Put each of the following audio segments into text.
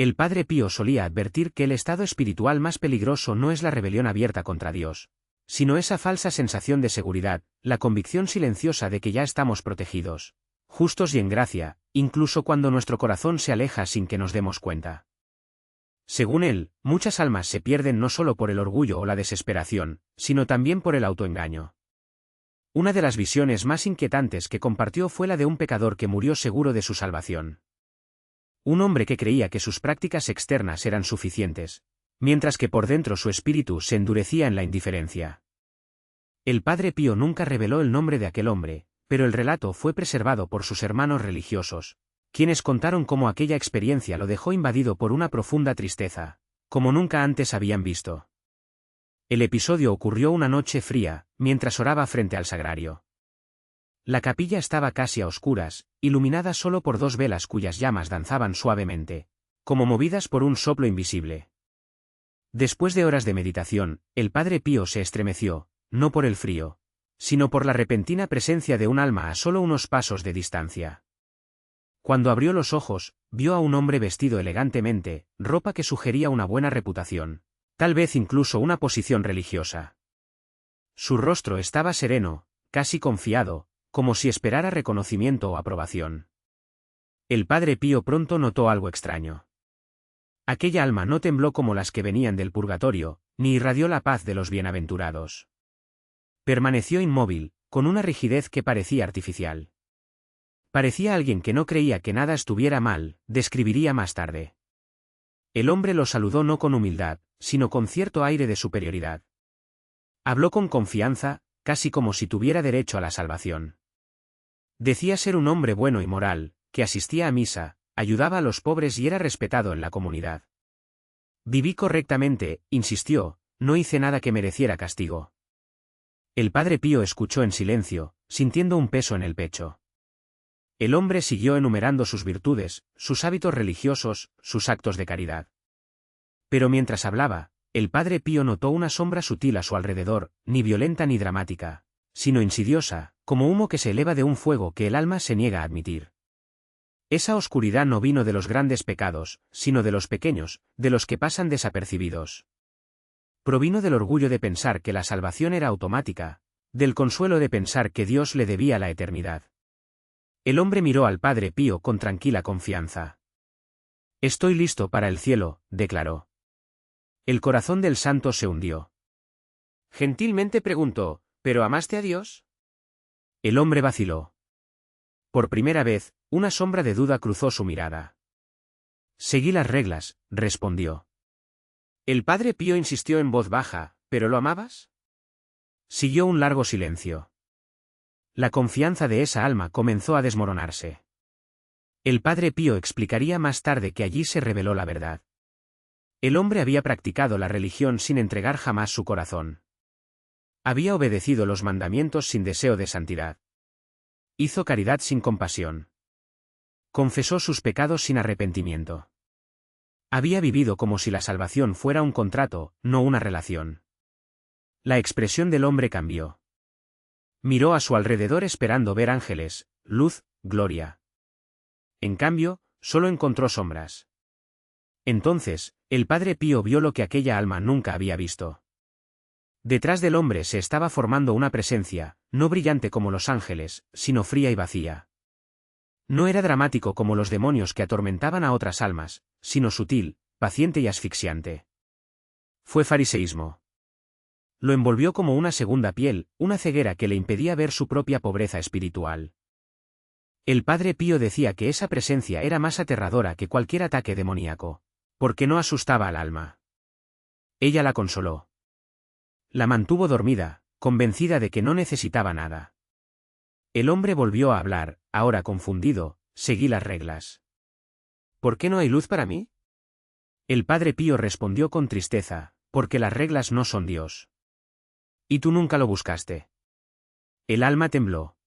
El Padre Pío solía advertir que el estado espiritual más peligroso no es la rebelión abierta contra Dios, sino esa falsa sensación de seguridad, la convicción silenciosa de que ya estamos protegidos, justos y en gracia, incluso cuando nuestro corazón se aleja sin que nos demos cuenta. Según él, muchas almas se pierden no solo por el orgullo o la desesperación, sino también por el autoengaño. Una de las visiones más inquietantes que compartió fue la de un pecador que murió seguro de su salvación. Un hombre que creía que sus prácticas externas eran suficientes, mientras que por dentro su espíritu se endurecía en la indiferencia. El Padre Pío nunca reveló el nombre de aquel hombre, pero el relato fue preservado por sus hermanos religiosos, quienes contaron cómo aquella experiencia lo dejó invadido por una profunda tristeza, como nunca antes habían visto. El episodio ocurrió una noche fría, mientras oraba frente al sagrario. La capilla estaba casi a oscuras, iluminada solo por 2 velas cuyas llamas danzaban suavemente, como movidas por un soplo invisible. Después de horas de meditación, el Padre Pío se estremeció, no por el frío, sino por la repentina presencia de un alma a solo unos pasos de distancia. Cuando abrió los ojos, vio a un hombre vestido elegantemente, ropa que sugería una buena reputación, tal vez incluso una posición religiosa. Su rostro estaba sereno, casi confiado, como si esperara reconocimiento o aprobación. El Padre Pío pronto notó algo extraño. Aquella alma no tembló como las que venían del purgatorio, ni irradió la paz de los bienaventurados. Permaneció inmóvil, con una rigidez que parecía artificial. Parecía alguien que no creía que nada estuviera mal, describiría más tarde. El hombre lo saludó no con humildad, sino con cierto aire de superioridad. Habló con confianza, casi como si tuviera derecho a la salvación. Decía ser un hombre bueno y moral, que asistía a misa, ayudaba a los pobres y era respetado en la comunidad. Viví correctamente, insistió, no hice nada que mereciera castigo. El Padre Pío escuchó en silencio, sintiendo un peso en el pecho. El hombre siguió enumerando sus virtudes, sus hábitos religiosos, sus actos de caridad. Pero mientras hablaba, el Padre Pío notó una sombra sutil a su alrededor, ni violenta ni dramática, sino insidiosa, como humo que se eleva de un fuego que el alma se niega a admitir. Esa oscuridad no vino de los grandes pecados, sino de los pequeños, de los que pasan desapercibidos. Provino del orgullo de pensar que la salvación era automática, del consuelo de pensar que Dios le debía la eternidad. El hombre miró al Padre Pío con tranquila confianza. «Estoy listo para el cielo», declaró. El corazón del santo se hundió. Gentilmente preguntó, ¿pero amaste a Dios? El hombre vaciló. Por primera vez, una sombra de duda cruzó su mirada. Seguí las reglas, respondió. El Padre Pío insistió en voz baja, ¿pero lo amabas? Siguió un largo silencio. La confianza de esa alma comenzó a desmoronarse. El Padre Pío explicaría más tarde que allí se reveló la verdad. El hombre había practicado la religión sin entregar jamás su corazón. Había obedecido los mandamientos sin deseo de santidad. Hizo caridad sin compasión. Confesó sus pecados sin arrepentimiento. Había vivido como si la salvación fuera un contrato, no una relación. La expresión del hombre cambió. Miró a su alrededor esperando ver ángeles, luz, gloria. En cambio, solo encontró sombras. Entonces, el Padre Pío vio lo que aquella alma nunca había visto. Detrás del hombre se estaba formando una presencia, no brillante como los ángeles, sino fría y vacía. No era dramático como los demonios que atormentaban a otras almas, sino sutil, paciente y asfixiante. Fue fariseísmo. Lo envolvió como una segunda piel, una ceguera que le impedía ver su propia pobreza espiritual. El Padre Pío decía que esa presencia era más aterradora que cualquier ataque demoníaco, porque no asustaba al alma. Ella la consoló. La mantuvo dormida, convencida de que no necesitaba nada. El hombre volvió a hablar, ahora confundido, seguí las reglas. ¿Por qué no hay luz para mí? El Padre Pío respondió con tristeza, porque las reglas no son Dios. ¿Y tú nunca lo buscaste? El alma tembló.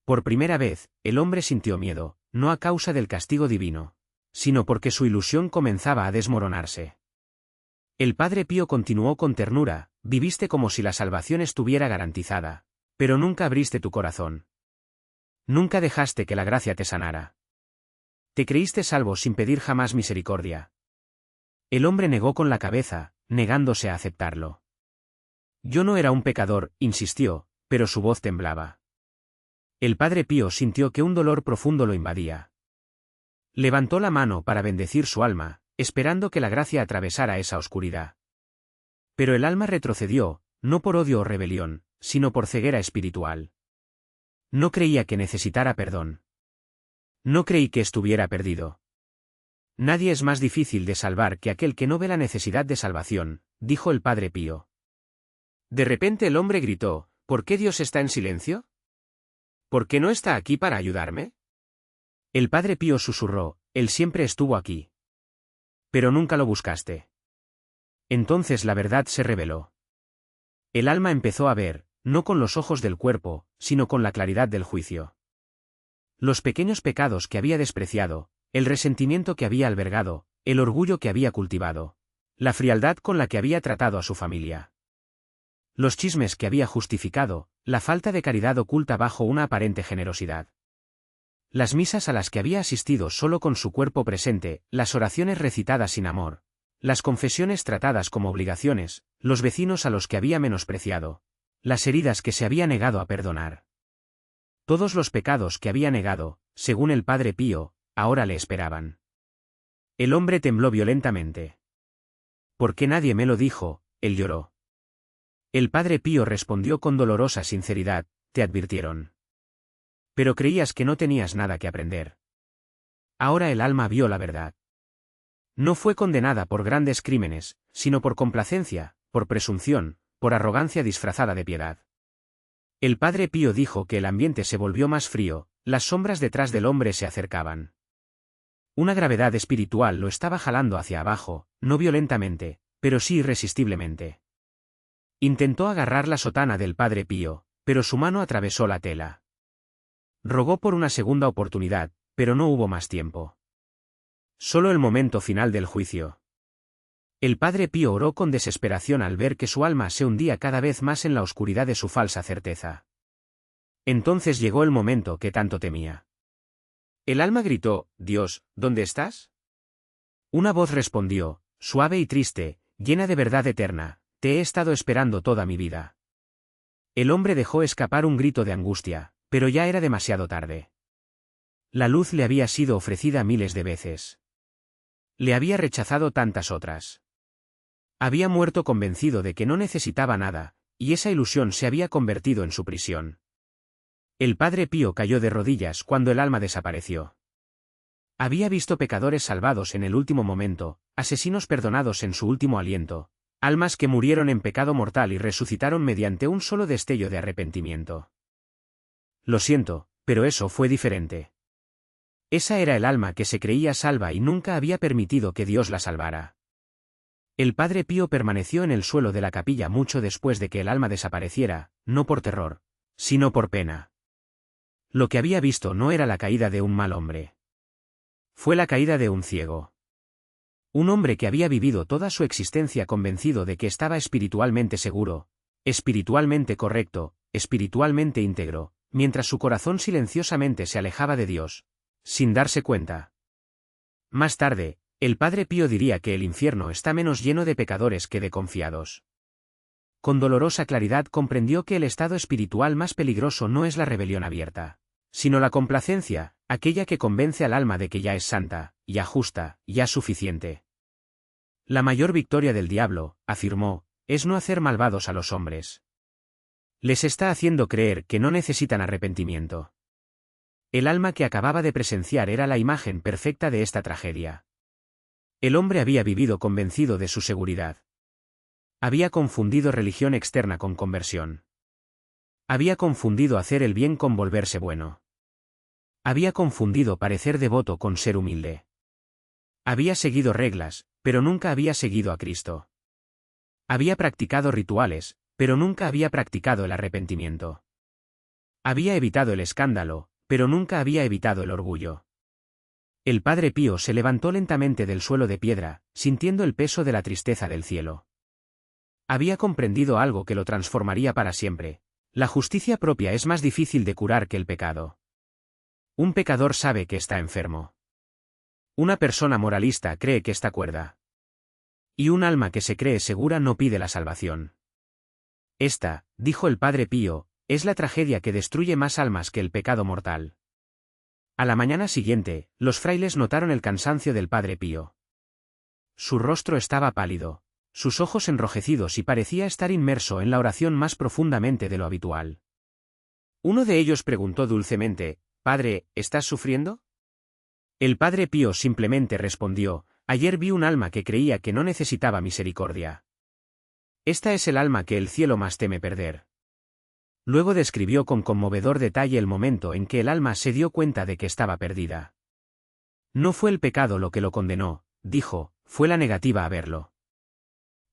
Por primera vez, el hombre sintió miedo, no a causa del castigo divino, sino porque su ilusión comenzaba a desmoronarse. El Padre Pío continuó con ternura, viviste como si la salvación estuviera garantizada, pero nunca abriste tu corazón. Nunca dejaste que la gracia te sanara. Te creíste salvo sin pedir jamás misericordia. El hombre negó con la cabeza, negándose a aceptarlo. Yo no era un pecador, insistió, pero su voz temblaba. El Padre Pío sintió que un dolor profundo lo invadía. Levantó la mano para bendecir su alma, esperando que la gracia atravesara esa oscuridad. Pero el alma retrocedió, no por odio o rebelión, sino por ceguera espiritual. No creía que necesitara perdón. No creí que estuviera perdido. Nadie es más difícil de salvar que aquel que no ve la necesidad de salvación, dijo el Padre Pío. De repente el hombre gritó, ¿por qué Dios está en silencio? ¿Por qué no está aquí para ayudarme? El Padre Pío susurró, Él siempre estuvo aquí. Pero nunca lo buscaste. Entonces la verdad se reveló. El alma empezó a ver, no con los ojos del cuerpo, sino con la claridad del juicio. Los pequeños pecados que había despreciado, el resentimiento que había albergado, el orgullo que había cultivado, la frialdad con la que había tratado a su familia. Los chismes que había justificado, la falta de caridad oculta bajo una aparente generosidad. Las misas a las que había asistido solo con su cuerpo presente, las oraciones recitadas sin amor, las confesiones tratadas como obligaciones, los vecinos a los que había menospreciado, las heridas que se había negado a perdonar. Todos los pecados que había negado, según el Padre Pío, ahora le esperaban. El hombre tembló violentamente. ¿Por qué nadie me lo dijo? Él lloró. El Padre Pío respondió con dolorosa sinceridad, te advirtieron. Pero creías que no tenías nada que aprender. Ahora el alma vio la verdad. No fue condenada por grandes crímenes, sino por complacencia, por presunción, por arrogancia disfrazada de piedad. El Padre Pío dijo que el ambiente se volvió más frío, las sombras detrás del hombre se acercaban. Una gravedad espiritual lo estaba jalando hacia abajo, no violentamente, pero sí irresistiblemente. Intentó agarrar la sotana del Padre Pío, pero su mano atravesó la tela. Rogó por una segunda oportunidad, pero no hubo más tiempo. Solo el momento final del juicio. El Padre Pío oró con desesperación al ver que su alma se hundía cada vez más en la oscuridad de su falsa certeza. Entonces llegó el momento que tanto temía. El alma gritó, Dios, ¿dónde estás? Una voz respondió, suave y triste, llena de verdad eterna, te he estado esperando toda mi vida. El hombre dejó escapar un grito de angustia, pero ya era demasiado tarde. La luz le había sido ofrecida miles de veces. Le había rechazado tantas otras. Había muerto convencido de que no necesitaba nada, y esa ilusión se había convertido en su prisión. El Padre Pío cayó de rodillas cuando el alma desapareció. Había visto pecadores salvados en el último momento, asesinos perdonados en su último aliento, almas que murieron en pecado mortal y resucitaron mediante un solo destello de arrepentimiento. Lo siento, pero eso fue diferente. Esa era el alma que se creía salva y nunca había permitido que Dios la salvara. El Padre Pío permaneció en el suelo de la capilla mucho después de que el alma desapareciera, no por terror, sino por pena. Lo que había visto no era la caída de un mal hombre. Fue la caída de un ciego. Un hombre que había vivido toda su existencia convencido de que estaba espiritualmente seguro, espiritualmente correcto, espiritualmente íntegro, mientras su corazón silenciosamente se alejaba de Dios, sin darse cuenta. Más tarde, el Padre Pío diría que el infierno está menos lleno de pecadores que de confiados. Con dolorosa claridad comprendió que el estado espiritual más peligroso no es la rebelión abierta, sino la complacencia, aquella que convence al alma de que ya es santa, ya justa, ya suficiente. La mayor victoria del diablo, afirmó, es no hacer malvados a los hombres. Les está haciendo creer que no necesitan arrepentimiento. El alma que acababa de presenciar era la imagen perfecta de esta tragedia. El hombre había vivido convencido de su seguridad. Había confundido religión externa con conversión. Había confundido hacer el bien con volverse bueno. Había confundido parecer devoto con ser humilde. Había seguido reglas, pero nunca había seguido a Cristo. Había practicado rituales, pero nunca había practicado el arrepentimiento. Había evitado el escándalo, pero nunca había evitado el orgullo. El Padre Pío se levantó lentamente del suelo de piedra, sintiendo el peso de la tristeza del cielo. Había comprendido algo que lo transformaría para siempre. La justicia propia es más difícil de curar que el pecado. Un pecador sabe que está enfermo. Una persona moralista cree que está cuerda. Y un alma que se cree segura no pide la salvación. Esta, dijo el Padre Pío, es la tragedia que destruye más almas que el pecado mortal. A la mañana siguiente, los frailes notaron el cansancio del Padre Pío. Su rostro estaba pálido, sus ojos enrojecidos y parecía estar inmerso en la oración más profundamente de lo habitual. Uno de ellos preguntó dulcemente, «Padre, ¿estás sufriendo?» El Padre Pío simplemente respondió, «Ayer vi un alma que creía que no necesitaba misericordia. Esta es el alma que el cielo más teme perder». Luego describió con conmovedor detalle el momento en que el alma se dio cuenta de que estaba perdida. No fue el pecado lo que lo condenó, dijo, fue la negativa a verlo.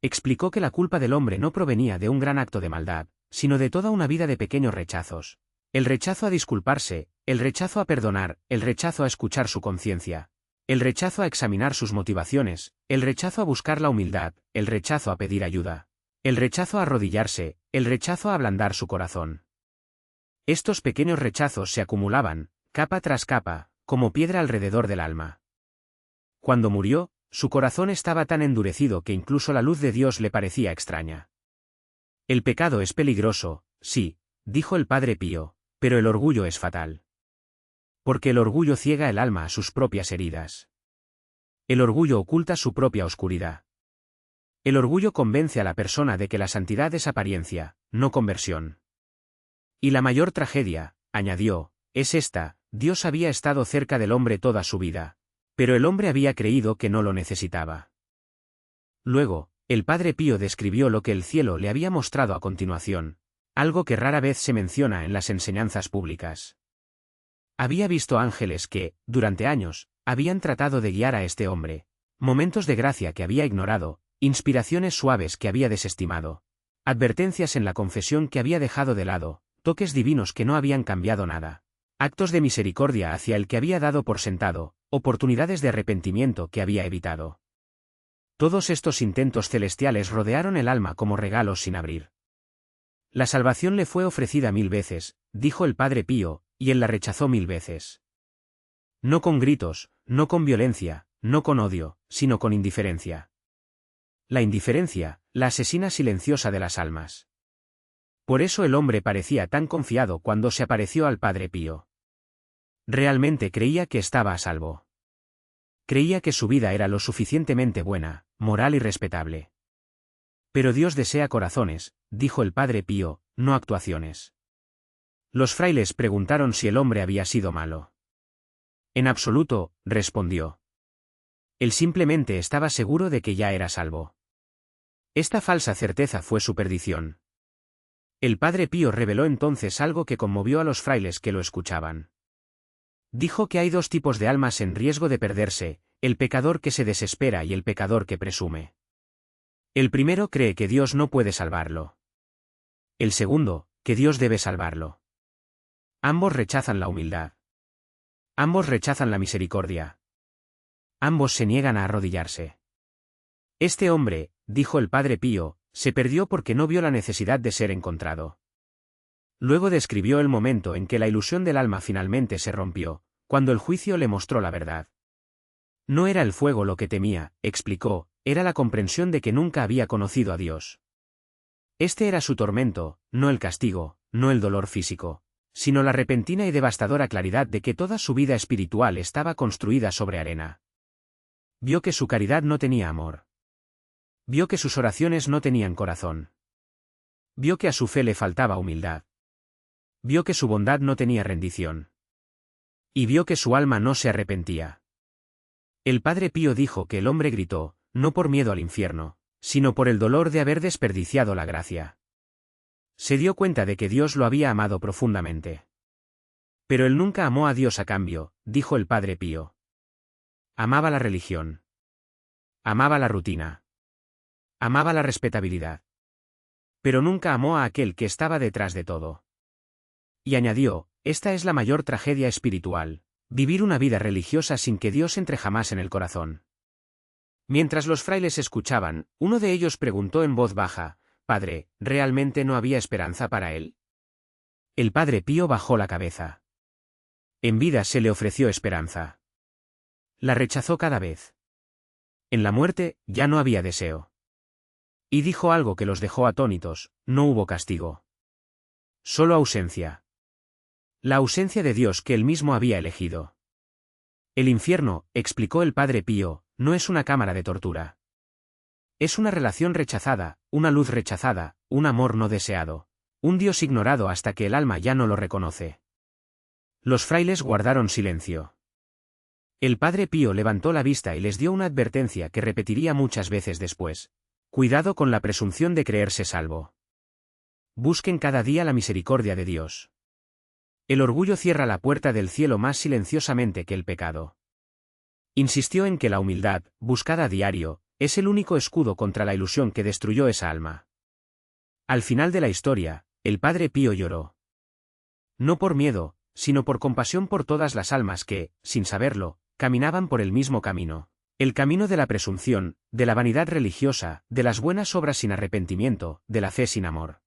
Explicó que la culpa del hombre no provenía de un gran acto de maldad, sino de toda una vida de pequeños rechazos. El rechazo a disculparse, el rechazo a perdonar, el rechazo a escuchar su conciencia, el rechazo a examinar sus motivaciones, el rechazo a buscar la humildad, el rechazo a pedir ayuda, el rechazo a arrodillarse, el rechazo a ablandar su corazón. Estos pequeños rechazos se acumulaban, capa tras capa, como piedra alrededor del alma. Cuando murió, su corazón estaba tan endurecido que incluso la luz de Dios le parecía extraña. El pecado es peligroso, sí, dijo el Padre Pío, pero el orgullo es fatal. Porque el orgullo ciega el alma a sus propias heridas. El orgullo oculta su propia oscuridad. El orgullo convence a la persona de que la santidad es apariencia, no conversión. Y la mayor tragedia, añadió, es esta: Dios había estado cerca del hombre toda su vida, pero el hombre había creído que no lo necesitaba. Luego, el Padre Pío describió lo que el cielo le había mostrado a continuación, algo que rara vez se menciona en las enseñanzas públicas. Había visto ángeles que, durante años, habían tratado de guiar a este hombre, momentos de gracia que había ignorado, inspiraciones suaves que había desestimado, advertencias en la confesión que había dejado de lado, toques divinos que no habían cambiado nada, actos de misericordia hacia el que había dado por sentado, oportunidades de arrepentimiento que había evitado. Todos estos intentos celestiales rodearon el alma como regalos sin abrir. La salvación le fue ofrecida 1000 veces, dijo el Padre Pío, y él la rechazó 1000 veces. No con gritos, no con violencia, no con odio, sino con indiferencia. La indiferencia, la asesina silenciosa de las almas. Por eso el hombre parecía tan confiado cuando se apareció al Padre Pío. Realmente creía que estaba a salvo. Creía que su vida era lo suficientemente buena, moral y respetable. Pero Dios desea corazones, dijo el Padre Pío, no actuaciones. Los frailes preguntaron si el hombre había sido malo. En absoluto, respondió. Él simplemente estaba seguro de que ya era salvo. Esta falsa certeza fue su perdición. El Padre Pío reveló entonces algo que conmovió a los frailes que lo escuchaban. Dijo que hay dos tipos de almas en riesgo de perderse, el pecador que se desespera y el pecador que presume. El primero cree que Dios no puede salvarlo. El segundo, que Dios debe salvarlo. Ambos rechazan la humildad. Ambos rechazan la misericordia. Ambos se niegan a arrodillarse. Este hombre, dijo el Padre Pío, se perdió porque no vio la necesidad de ser encontrado. Luego describió el momento en que la ilusión del alma finalmente se rompió, cuando el juicio le mostró la verdad. No era el fuego lo que temía, explicó, era la comprensión de que nunca había conocido a Dios. Este era su tormento, no el castigo, no el dolor físico, sino la repentina y devastadora claridad de que toda su vida espiritual estaba construida sobre arena. Vio que su caridad no tenía amor. Vio que sus oraciones no tenían corazón. Vio que a su fe le faltaba humildad. Vio que su bondad no tenía rendición. Y vio que su alma no se arrepentía. El Padre Pío dijo que el hombre gritó, no por miedo al infierno, sino por el dolor de haber desperdiciado la gracia. Se dio cuenta de que Dios lo había amado profundamente. Pero él nunca amó a Dios a cambio, dijo el Padre Pío. Amaba la religión. Amaba la rutina. Amaba la respetabilidad. Pero nunca amó a aquel que estaba detrás de todo. Y añadió, esta es la mayor tragedia espiritual, vivir una vida religiosa sin que Dios entre jamás en el corazón. Mientras los frailes escuchaban, uno de ellos preguntó en voz baja, Padre, ¿realmente no había esperanza para él? El Padre Pío bajó la cabeza. En vida se le ofreció esperanza. La rechazó cada vez. En la muerte, ya no había deseo. Y dijo algo que los dejó atónitos: no hubo castigo. Solo ausencia. La ausencia de Dios que él mismo había elegido. El infierno, explicó el Padre Pío, no es una cámara de tortura. Es una relación rechazada, una luz rechazada, un amor no deseado, un Dios ignorado hasta que el alma ya no lo reconoce. Los frailes guardaron silencio. El Padre Pío levantó la vista y les dio una advertencia que repetiría muchas veces después. Cuidado con la presunción de creerse salvo. Busquen cada día la misericordia de Dios. El orgullo cierra la puerta del cielo más silenciosamente que el pecado. Insistió en que la humildad, buscada a diario, es el único escudo contra la ilusión que destruyó esa alma. Al final de la historia, el Padre Pío lloró. No por miedo, sino por compasión por todas las almas que, sin saberlo, caminaban por el mismo camino. El camino de la presunción, de la vanidad religiosa, de las buenas obras sin arrepentimiento, de la fe sin amor.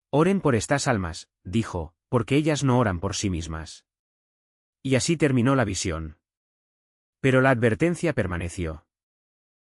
Oren por estas almas, dijo, porque ellas no oran por sí mismas. Y así terminó la visión. Pero la advertencia permaneció.